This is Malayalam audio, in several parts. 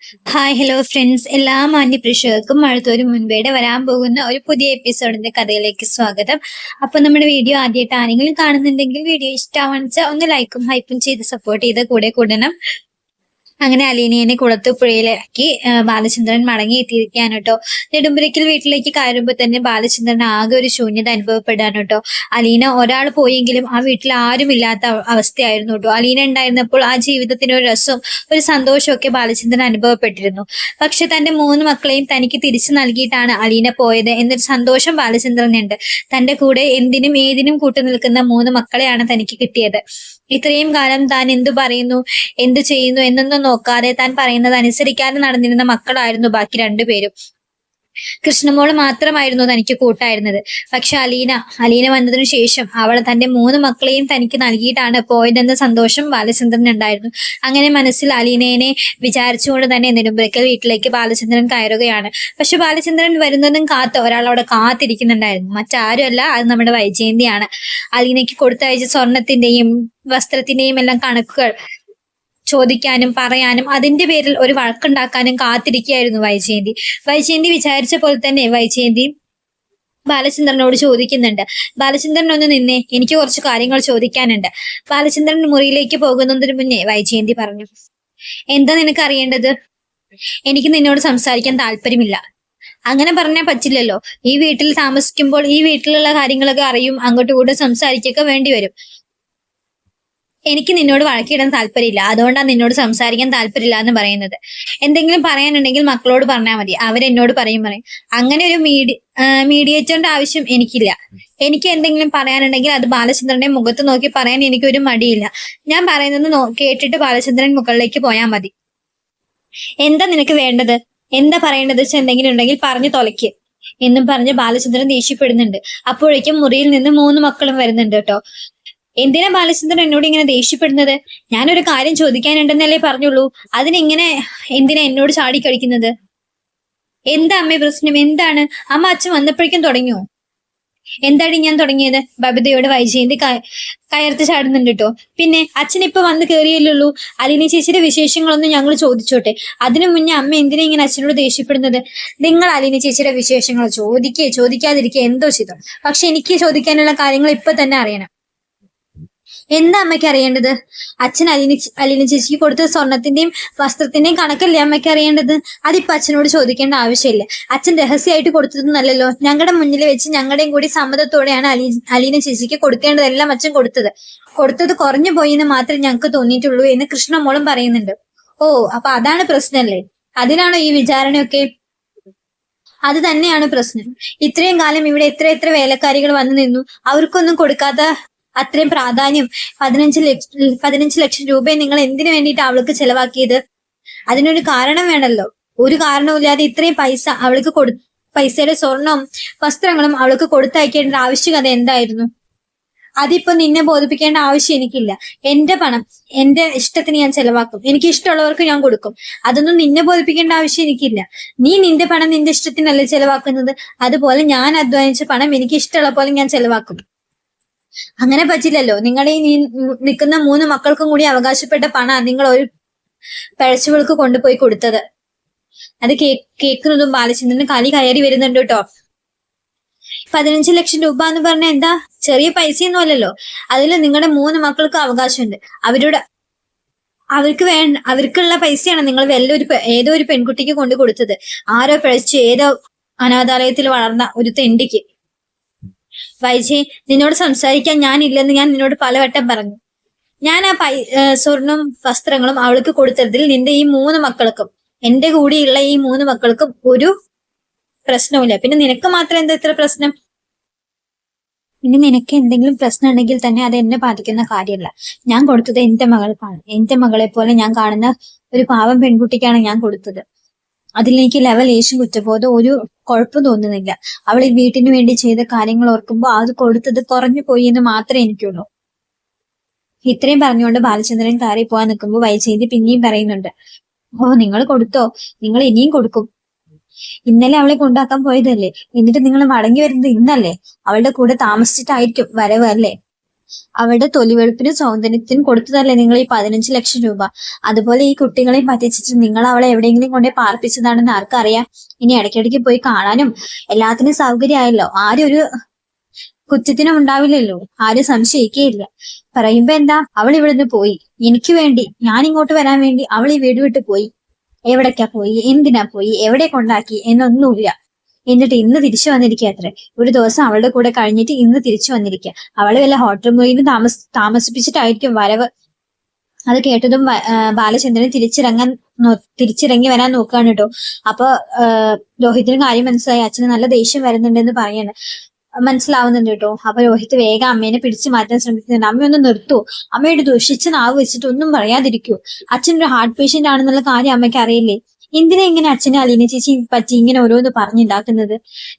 ഹായ് ഹലോ ഫ്രണ്ട്സ്, എല്ലാ മാന്യപ്രേക്ഷകർക്കും മഴത്തോരു മുൻപേടെ വരാൻ പോകുന്ന ഒരു പുതിയ എപ്പിസോഡിന്റെ കഥയിലേക്ക് സ്വാഗതം. അപ്പൊ നമ്മുടെ വീഡിയോ ആദ്യമായിട്ട് ആരെങ്കിലും കാണുന്നുണ്ടെങ്കിൽ വീഡിയോ ഇഷ്ടമാണെന്ന് വെച്ചാൽ ഒന്ന് ലൈക്കും ഹൈപ്പും ചെയ്ത് സപ്പോർട്ട് ചെയ്ത് കൂടെ കൂടണം. അങ്ങനെ അലീനയെ കുളത്തുപുഴയിലാക്കി ബാലചന്ദ്രൻ മടങ്ങി എത്തിയിരിക്കുകയാണ് കേട്ടോ. നെടുമ്പുരയ്ക്കൽ വീട്ടിലേക്ക് കയറുമ്പോൾ തന്നെ ബാലചന്ദ്രൻ ആകെ ഒരു ശൂന്യത അനുഭവപ്പെടാണ് കേട്ടോ. അലീന ഒരാൾ പോയെങ്കിലും ആ വീട്ടിൽ ആരും ഇല്ലാത്ത അവസ്ഥയായിരുന്നു കേട്ടോ. അലീന ഉണ്ടായിരുന്നപ്പോൾ ആ ജീവിതത്തിന് ഒരു രസവും ഒരു സന്തോഷവും ഒക്കെ ബാലചന്ദ്രൻ അനുഭവപ്പെട്ടിരുന്നു. പക്ഷെ തന്റെ 3 മക്കളെയും തനിക്ക് തിരിച്ചു നൽകിയിട്ടാണ് അലീന പോയത് എന്നൊരു സന്തോഷം ബാലചന്ദ്രനുണ്ട്. തന്റെ കൂടെ എന്തിനും ഏതിനും കൂട്ടുനിൽക്കുന്ന 3 മക്കളെയാണ് തനിക്ക് കിട്ടിയത്. ഇത്രയും കാലം താൻ എന്തു പറയുന്നു, എന്തു ചെയ്യുന്നു എന്നൊന്നും നോക്കാതെ താൻ പറയുന്നത് അനുസരിക്കാതെ നടന്നിരുന്ന മക്കളായിരുന്നു ബാക്കി 2 പേരും. കൃഷ്ണമോള് മാത്രമായിരുന്നു തനിക്ക് കൂട്ടായിരുന്നത്. പക്ഷെ അലീന വന്നതിനു ശേഷം അവൾ തന്റെ 3 മക്കളെയും തനിക്ക് നൽകിയിട്ടാണ് പോയതെന്ന സന്തോഷം ബാലചന്ദ്രൻ ഉണ്ടായിരുന്നു. അങ്ങനെ മനസ്സിൽ അലീനയെ വിചാരിച്ചുകൊണ്ട് തന്നെ നെടുമ്പുരയ്ക്കൽ വീട്ടിലേക്ക് ബാലചന്ദ്രൻ കയറുകയാണ്. പക്ഷെ ബാലചന്ദ്രൻ വരുന്നതും ഒരാൾ അവിടെ കാത്തിരിക്കുന്നുണ്ടായിരുന്നു. മറ്റാരുമല്ല, അത് നമ്മുടെ വൈജയന്തിയാണ്. അലീനയ്ക്ക് കൊടുത്തയച്ച സ്വർണത്തിന്റെയും വസ്ത്രത്തിന്റെയും എല്ലാം കണക്കുകൾ ചോദിക്കാനും പറയാനും അതിന്റെ പേരിൽ ഒരു വഴക്കുണ്ടാക്കാനും കാത്തിരിക്കുകയായിരുന്നു വൈജയന്തി വിചാരിച്ച പോലെ തന്നെ വൈജയന്തി ബാലചന്ദ്രനോട് ചോദിക്കുന്നുണ്ട്. ബാലചന്ദ്രൻ ഒന്ന് നിന്നേ, എനിക്ക് കുറച്ച് കാര്യങ്ങൾ ചോദിക്കാനുണ്ട്. ബാലചന്ദ്രൻ മുറിയിലേക്ക് പോകുന്നതിന് മുന്നേ വൈജയന്തി പറഞ്ഞു, എന്താ നിനക്ക് അറിയേണ്ടത്? എനിക്ക് നിന്നോട് സംസാരിക്കാൻ താല്പര്യമില്ല. അങ്ങനെ പറഞ്ഞാൽ പറ്റില്ലല്ലോ. ഈ വീട്ടിൽ താമസിക്കുമ്പോൾ ഈ വീട്ടിലുള്ള കാര്യങ്ങളൊക്കെ അറിയും, അങ്ങോട്ടും ഇങ്ങോട്ടും സംസാരിക്കൊക്കെ വേണ്ടി വരും. എനിക്ക് നിന്നോട് വഴക്കിടാൻ താല്പര്യമില്ല, അതുകൊണ്ടാണ് നിന്നോട് സംസാരിക്കാൻ താല്പര്യമില്ല എന്ന് പറയുന്നത്. എന്തെങ്കിലും പറയാനുണ്ടെങ്കിൽ മക്കളോട് പറഞ്ഞാൽ മതി, അവരെന്നോട് പറയും. അങ്ങനെ ഒരു മീഡിയേറ്ററിന്റെ ആവശ്യം എനിക്കില്ല. എനിക്ക് എന്തെങ്കിലും പറയാനുണ്ടെങ്കിൽ അത് ബാലചന്ദ്രന്റെ മുഖത്ത് നോക്കി പറയാൻ എനിക്കൊരു മടിയില്ല. ഞാൻ പറയുന്നത് കേട്ടിട്ട് ബാലചന്ദ്രൻ മുകളിലേക്ക് പോയാൽ മതി. എന്താ നിനക്ക് വേണ്ടത്? എന്താ പറയേണ്ടത് വെച്ചാൽ എന്തെങ്കിലും ഉണ്ടെങ്കിൽ പറഞ്ഞു തൊലയ്ക്ക് എന്നും പറഞ്ഞ് ബാലചന്ദ്രൻ ദേഷ്യപ്പെടുന്നുണ്ട്. അപ്പോഴേക്കും മുറിയിൽ നിന്ന് 3 മക്കളും വരുന്നുണ്ട് കേട്ടോ. എന്തിനാ ബാലചന്ദ്രൻ എന്നോട് ഇങ്ങനെ ദേഷ്യപ്പെടുന്നത്? ഞാനൊരു കാര്യം ചോദിക്കാനുണ്ടെന്നല്ലേ പറഞ്ഞുള്ളൂ. അതിനെങ്ങനെ എന്തിനാ എന്നോട് ചാടിക്കളിക്കുന്നത്? എന്താ അമ്മേ പ്രശ്നം? എന്താണ്? അമ്മ അച്ഛൻ വന്നപ്പോഴേക്കും തുടങ്ങിയോ? എന്താടി ഞാൻ തുടങ്ങിയത്? ബബിതയോട് വൈജയന്തി കയർത്ത് ചാടുന്നുണ്ട് കേട്ടോ. പിന്നെ അച്ഛൻ ഇപ്പൊ വന്ന് കയറിയല്ലുള്ളൂ. അലിനി ചേച്ചിയുടെ വിശേഷങ്ങളൊന്നും ഞങ്ങൾ ചോദിച്ചോട്ടെ. അതിനു മുന്നേ അമ്മ എന്തിനാ ഇങ്ങനെ അച്ഛനോട് ദേഷ്യപ്പെടുന്നത്? നിങ്ങൾ അലിനി ചേച്ചിയുടെ വിശേഷങ്ങൾ ചോദിക്കാതിരിക്കുക എന്തോ ചെയ്തോ. പക്ഷെ എനിക്ക് ചോദിക്കാനുള്ള കാര്യങ്ങൾ ഇപ്പൊ തന്നെ അറിയണം. എന്താ അമ്മയ്ക്ക് അറിയേണ്ടത്? അച്ഛൻ അലീന ചേച്ചിക്ക് കൊടുത്ത സ്വർണത്തിന്റെയും വസ്ത്രത്തിന്റെയും കണക്കല്ലേ അമ്മയ്ക്ക് അറിയേണ്ടത്? അതിപ്പോ അച്ഛനോട് ചോദിക്കേണ്ട ആവശ്യമില്ല. അച്ഛൻ രഹസ്യമായിട്ട് കൊടുത്തതൊന്നല്ലല്ലോ. ഞങ്ങളുടെ മുന്നിൽ വെച്ച് ഞങ്ങളുടെയും കൂടി സമ്മതത്തോടെയാണ് അലീന ചേച്ചിക്ക് കൊടുക്കേണ്ടതെല്ലാം അച്ഛൻ കൊടുത്തത് കുറഞ്ഞു പോയി എന്ന് മാത്രമേ ഞങ്ങൾക്ക് തോന്നിയിട്ടുള്ളൂ എന്ന് കൃഷ്ണമോളും പറയുന്നുണ്ട്. ഓ, അപ്പൊ അതാണ് പ്രശ്നമല്ലേ? അതിനാണോ ഈ വിചാരണയൊക്കെ? അത് തന്നെയാണ് പ്രശ്നം. ഇത്രയും കാലം ഇവിടെ എത്ര വേലക്കാരികൾ വന്നു നിന്നു, അവർക്കൊന്നും കൊടുക്കാത്ത അത്രയും പ്രാധാന്യം 15 ലക്ഷം രൂപയെ നിങ്ങൾ എന്തിനു വേണ്ടിയിട്ട് അവൾക്ക് ചെലവാക്കിയത്? അതിനൊരു കാരണം വേണമല്ലോ. ഒരു കാരണവുമില്ലാതെ ഇത്രയും പൈസ അവൾക്ക് പൈസയുടെ സ്വർണവും വസ്ത്രങ്ങളും അവൾക്ക് കൊടുത്തയക്കേണ്ട ആവശ്യകത എന്തായിരുന്നു? അതിപ്പോ നിന്നെ ബോധിപ്പിക്കേണ്ട ആവശ്യം എനിക്കില്ല. എന്റെ പണം എന്റെ ഇഷ്ടത്തിന് ഞാൻ ചെലവാക്കും. എനിക്ക് ഇഷ്ടമുള്ളവർക്ക് ഞാൻ കൊടുക്കും. അതൊന്നും നിന്നെ ബോധിപ്പിക്കേണ്ട ആവശ്യം എനിക്കില്ല. നീ നിന്റെ പണം നിന്റെ ഇഷ്ടത്തിനല്ലേ ചെലവാക്കുന്നത്. അതുപോലെ ഞാൻ അധ്വാനിച്ച പണം എനിക്ക് ഇഷ്ടമുള്ള പോലെ ഞാൻ ചെലവാക്കും. അങ്ങനെ പറ്റില്ലല്ലോ. നിങ്ങളുടെ ഈ നിൽക്കുന്ന 3 മക്കൾക്കും കൂടി അവകാശപ്പെട്ട പണം നിങ്ങൾ ഒരു പഴച്ചുകൾക്ക് കൊണ്ടുപോയി കൊടുത്തത്. അത് കേൾക്കുന്നതും ബാലചന്ദ്രന് കലി കയറി വരുന്നുണ്ട് കേട്ടോ. 15 ലക്ഷം രൂപ എന്ന് പറഞ്ഞാൽ എന്താ ചെറിയ പൈസയൊന്നും അല്ലല്ലോ. അതിൽ നിങ്ങളുടെ 3 മക്കൾക്ക് അവകാശമുണ്ട്. അവർക്കുള്ള പൈസയാണ് നിങ്ങൾ ഏതോ ഒരു പെൺകുട്ടിക്ക് കൊണ്ടു കൊടുത്തത്. ആരോ പിഴച്ച് ഏതോ അനാഥാലയത്തിൽ വളർന്ന ഒരു തെണ്ടിക്ക്. വൈജയ്, നിന്നോട് സംസാരിക്കാൻ ഞാനില്ലെന്ന് ഞാൻ നിന്നോട് പലവട്ടം പറഞ്ഞു. ഞാൻ ആ സ്വർണം വസ്ത്രങ്ങളും അവൾക്ക് കൊടുത്തതിൽ നിന്റെ ഈ 3 മക്കൾക്കും എന്റെ കൂടെയുള്ള ഈ 3 മക്കൾക്കും ഒരു പ്രശ്നവുമില്ല. പിന്നെ നിനക്ക് മാത്രം എന്താ ഇത്ര പ്രശ്നം? ഇനി നിനക്ക് എന്തെങ്കിലും പ്രശ്നം ഉണ്ടെങ്കിൽ തന്നെ അത് എന്നെ ബാധിക്കുന്ന കാര്യമല്ല. ഞാൻ കൊടുത്തത് എന്റെ മകൾക്കാണ്. എന്റെ മകളെ പോലെ ഞാൻ കാണുന്ന ഒരു പാവം പെൺകുട്ടിക്കാണ് ഞാൻ കൊടുത്തത്. അതിൽ എനിക്ക് ലേശം കുറ്റബോധം ഒരു കുഴപ്പം തോന്നുന്നില്ല. അവൾ ഈ വീട്ടിന് വേണ്ടി ചെയ്ത കാര്യങ്ങൾ ഓർക്കുമ്പോൾ അത് കൊടുത്തത് കുറഞ്ഞു പോയി എന്ന് മാത്രമേ എനിക്കുള്ളൂ. ഇത്രയും പറഞ്ഞുകൊണ്ട് ബാലചന്ദ്രൻ കയറി പോകാൻ നിൽക്കുമ്പോൾ വൈജയന്തി പിന്നെയും പറയുന്നുണ്ട്, ഓ നിങ്ങൾ കൊടുത്തോ? നിങ്ങൾ ഇനിയും കൊടുക്കും. ഇന്നലെ അവളെ കൊണ്ടാക്കാൻ പോയതല്ലേ, എന്നിട്ട് നിങ്ങൾ മടങ്ങി വരുന്നത് ഇന്നല്ലേ? അവളുടെ കൂടെ താമസിച്ചിട്ടായിരിക്കും വരവ് അല്ലേ? അവളുടെ തൊലിവെളുപ്പിനും സൗന്ദര്യത്തിനും കൊടുത്തതല്ലേ നിങ്ങൾ ഈ 15 ലക്ഷം രൂപ. അതുപോലെ ഈ കുട്ടികളെയും പറ്റിച്ചിട്ട് നിങ്ങൾ അവളെ എവിടെയെങ്കിലും കൊണ്ടേ പാർപ്പിച്ചതാണെന്ന് ആർക്കറിയാം. ഇനി ഇടയ്ക്കിടയ്ക്ക് പോയി കാണാനും എല്ലാത്തിനും സൗകര്യമായല്ലോ. ആരും ഒരു കുറ്റത്തിനും ഉണ്ടാവില്ലല്ലോ, ആരും സംശയിക്കുകയില്ല. പറയുമ്പോ എന്താ, അവൾ ഇവിടുന്ന് പോയി എനിക്ക് വേണ്ടി, ഞാൻ ഇങ്ങോട്ട് വരാൻ വേണ്ടി അവൾ ഈ വീട് വിട്ട് പോയി. എവിടേക്കാ പോയി, എന്തിനാ പോയി, എവിടെ കൊണ്ടാക്കി എന്നൊന്നുമില്ല. എന്നിട്ട് ഇന്ന് തിരിച്ചു വന്നിരിക്കുക അത്രേ. ഒരു ദിവസം അവളുടെ കൂടെ കഴിഞ്ഞിട്ട് ഇന്ന് തിരിച്ചു വന്നിരിക്കുക. അവള് വല്ല ഹോട്ടൽ മുറിയിൽ താമസിപ്പിച്ചിട്ടായിരിക്കും വരവ്. അത് കേട്ടതും ബാലചന്ദ്രൻ തിരിച്ചിറങ്ങി വരാൻ നോക്കുകയാണ് കേട്ടോ. അപ്പൊ രോഹിത്തിന് കാര്യം മനസ്സിലായി. അച്ഛന് നല്ല ദേഷ്യം വരുന്നുണ്ടെന്ന് പറയാണ്, മനസ്സിലാവുന്നുണ്ട് കേട്ടോ. അപ്പൊ രോഹിത് വേഗം അമ്മേനെ പിടിച്ചു മാറ്റാൻ ശ്രമിക്കുന്നുണ്ട്. അമ്മയൊന്ന് നിർത്തൂ, അമ്മയുടെ ദുഷിച്ച നാവ് വെച്ചിട്ട് ഒന്നും പറയാതിരിക്കൂ. അച്ഛനൊരു ഹാർട്ട് പേഷ്യന്റ് ആണെന്നുള്ള കാര്യം അമ്മയ്ക്ക് അറിയില്ലേ? എന്തിനാ ഇങ്ങനെ അച്ഛനെ അലീന ചേച്ചി പറ്റി ഇങ്ങനെ ഓരോന്ന് പറഞ്ഞുണ്ടാക്കുന്നത്?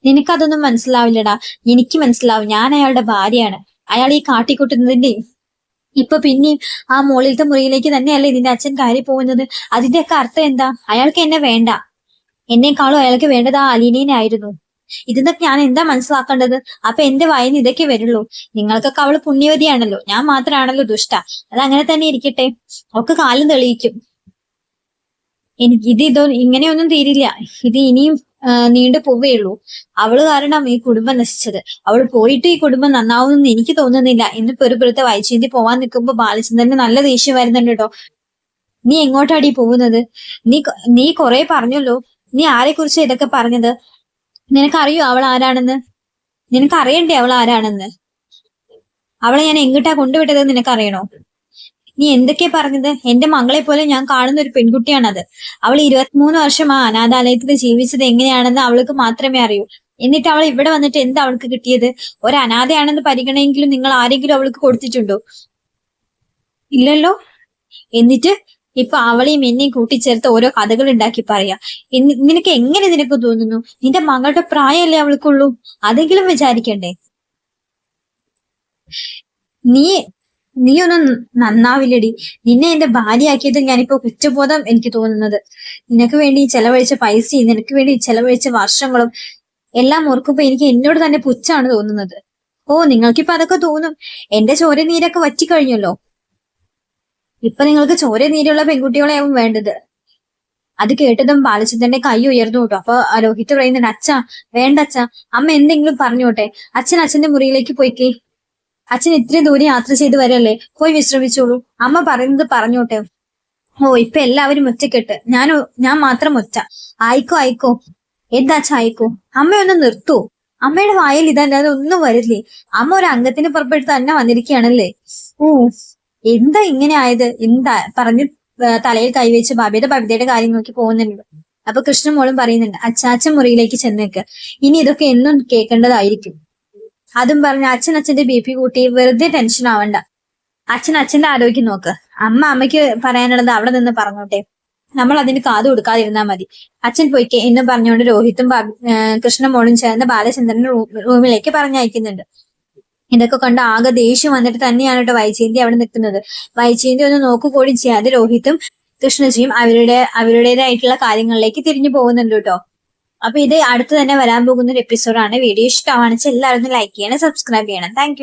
നിനക്കതൊന്നും മനസ്സിലാവില്ലടാ. എനിക്ക് മനസ്സിലാവും. ഞാൻ അയാളുടെ ഭാര്യയാണ്. അയാൾ ഈ കാട്ടിക്കൂട്ടുന്നതിന്റെ ഇപ്പൊ പിന്നെയും ആ മുകളിലത്തെ മുറിയിലേക്ക് തന്നെയല്ലേ ഇതിന്റെ അച്ഛൻ കയറി പോകുന്നത്. അതിന്റെയൊക്കെ അർത്ഥം എന്താ? അയാൾക്ക് എന്നെ വേണ്ട. എന്നെക്കാളും അയാൾക്ക് വേണ്ടത് ആ അലീനേനെ ആയിരുന്നു. ഇതിന്നൊക്കെ ഞാൻ എന്താ മനസ്സിലാക്കേണ്ടത്? അപ്പൊ എന്റെ വായിന്ന് ഇതൊക്കെ വരുള്ളൂ. നിങ്ങൾക്കൊക്കെ അവള് പുണ്യവതിയാണല്ലോ, ഞാൻ മാത്രമാണല്ലോ ദുഷ്ട. അതങ്ങനെ തന്നെ ഇരിക്കട്ടെ, ഒക്കെ കാലം തെളിയിക്കും. ഇതോ ഇങ്ങനെയൊന്നും തീരില്ല. ഇത് ഇനിയും നീണ്ടു പോവുകയുള്ളൂ. അവള് കാരണം ഈ കുടുംബം നശിച്ചത്. അവൾ പോയിട്ട് ഈ കുടുംബം നന്നാവുമെന്ന് എനിക്ക് തോന്നുന്നില്ല. ഇന്ന് പെറുപുറത്തെ വൈചേന്തി പോവാൻ നിൽക്കുമ്പോ ബാലചന്ദ്രന് നല്ല ദേഷ്യം വരുന്നുണ്ട് കേട്ടോ. നീ എങ്ങോട്ടാടി പോകുന്നത്? നീ കുറെ പറഞ്ഞല്ലോ. നീ ആരെ കുറിച്ച് ഇതൊക്കെ പറഞ്ഞത്? നിനക്കറിയോ അവൾ ആരാണെന്ന്? നിനക്കറിയണ്ടേ അവൾ ആരാണെന്ന്? അവളെ ഞാൻ എങ്ങോട്ടാ കൊണ്ടുവിട്ടത് നിനക്കറിയണോ? നീ എന്തൊക്കെയാ പറഞ്ഞത്? എന്റെ മകളെ പോലെ ഞാൻ കാണുന്ന ഒരു പെൺകുട്ടിയാണത്. അവൾ 23 വർഷം ആ അനാഥാലയത്തിൽ ജീവിച്ചത് എങ്ങനെയാണെന്ന് അവൾക്ക് മാത്രമേ അറിയൂ. എന്നിട്ട് അവൾ ഇവിടെ വന്നിട്ട് എന്താ അവൾക്ക് കിട്ടിയത്? ഒരു അനാഥയാണെന്ന് പരിഗണനെങ്കിലും നിങ്ങൾ ആരെങ്കിലും അവൾക്ക് കൊടുത്തിട്ടുണ്ടോ? ഇല്ലല്ലോ. എന്നിട്ട് ഇപ്പൊ അവളെയും എന്നെയും കൂട്ടിച്ചേർത്ത് ഓരോ കഥകൾ ഉണ്ടാക്കി പറയാ. നിനക്ക് തോന്നുന്നു? നിന്റെ മകളുടെ പ്രായമല്ലേ അവൾക്കുള്ളൂ? അതെങ്കിലും വിചാരിക്കണ്ടേ? നീ ഒന്നും നന്നാവില്ലടി. നിന്നെ എന്റെ ഭാര്യയാക്കിയത് ഞാനിപ്പോ കുറ്റബോധം എനിക്ക് തോന്നുന്നത്. നിനക്ക് വേണ്ടി ചെലവഴിച്ച പൈസയും നിനക്ക് വേണ്ടി ചെലവഴിച്ച വർഷങ്ങളും എല്ലാം ഓർക്കുമ്പോ എനിക്ക് എന്നോട് തന്നെ പുച്ഛാണ് തോന്നുന്നത്. ഓ, നിങ്ങൾക്കിപ്പോ അതൊക്കെ തോന്നും. എന്റെ ചോര നീരൊക്കെ വറ്റിക്കഴിഞ്ഞല്ലോ. ഇപ്പൊ നിങ്ങൾക്ക് ചോര നീരുള്ള പെൺകുട്ടികളെയാവും വേണ്ടത്. അത് കേട്ടതും ബാലചന്ദ്രന്റെ കൈ ഉയർന്നു കേട്ടോ. അപ്പൊ രോഹിത് പറയുന്നുണ്ട്, അച്ഛാ വേണ്ട അച്ഛാ, അമ്മ എന്തെങ്കിലും പറഞ്ഞോട്ടെ. അച്ഛന്റെ മുറിയിലേക്ക് പോയിക്കേ. അച്ഛൻ ഇത്രയും ദൂരം യാത്ര ചെയ്ത് വരല്ലേ, പോയി വിശ്രമിച്ചോളൂ. അമ്മ പറയുന്നത് പറഞ്ഞോട്ടെ. ഓ, ഇപ്പൊ എല്ലാവരും ഒറ്റക്കെട്ട്, ഞാൻ മാത്രം ഒറ്റ. ആയിക്കോ. എന്താ അച്ഛാ ആയിക്കോ. അമ്മയൊന്ന് നിർത്തൂ. അമ്മയുടെ വായിൽ ഇതല്ലാതെ ഒന്നും വരില്ലേ. അമ്മ ഒരു അംഗത്തിന് പുറപ്പെടുത്ത് തന്നെ വന്നിരിക്കുകയാണല്ലേ. ഓ, എന്താ ഇങ്ങനെ ആയത്? എന്താ പറഞ്ഞു തലയിൽ കൈവച്ച് ബബിതയുടെ കാര്യം നോക്കി പോകുന്നുണ്ട്. അപ്പൊ കൃഷ്ണമോളും പറയുന്നുണ്ട്, അച്ഛൻ മുറിയിലേക്ക് ചെന്നേക്ക്. ഇനി ഇതൊക്കെ എന്നും കേൾക്കേണ്ടതായിരിക്കും. അതും പറഞ്ഞ് അച്ഛന്റെ BP കൂട്ടി വെറുതെ ടെൻഷൻ ആവണ്ട. അച്ഛന്റെ ആരോഗ്യം നോക്ക്. അമ്മയ്ക്ക് പറയാനുള്ളത് അവിടെ നിന്ന് പറഞ്ഞോട്ടെ. നമ്മൾ അതിന് കാതു കൊടുക്കാതിരുന്നാ മതി. അച്ഛൻ പോയിക്കെ എന്ന് പറഞ്ഞുകൊണ്ട് രോഹിത്തും കൃഷ്ണമോളും ചേർന്ന് ബാലചന്ദ്രന്റെ റൂമിലേക്ക് പറഞ്ഞയക്കുന്നുണ്ട്. ഇതൊക്കെ കണ്ട് ആകെ ദേഷ്യം വന്നിട്ട് തന്നെയാണ് കേട്ടോ വൈജയന്തി അവിടെ നിൽക്കുന്നത്. വൈജയന്തി ഒന്ന് നോക്കുകൂടി ചെയ്യാതെ രോഹിത്തും കൃഷ്ണജിയും അവരുടേതായിട്ടുള്ള കാര്യങ്ങളിലേക്ക് തിരിഞ്ഞു പോകുന്നുണ്ട് കേട്ടോ. അപ്പൊ ഇത് അടുത്ത് തന്നെ വരാൻ പോകുന്ന ഒരു എപ്പിസോഡാണ്. വീഡിയോ ഇഷ്ടമാണെന്ന് വെച്ചാൽ എല്ലാവരും ലൈക്ക് ചെയ്യണം, സബ്സ്ക്രൈബ് ചെയ്യണം. താങ്ക്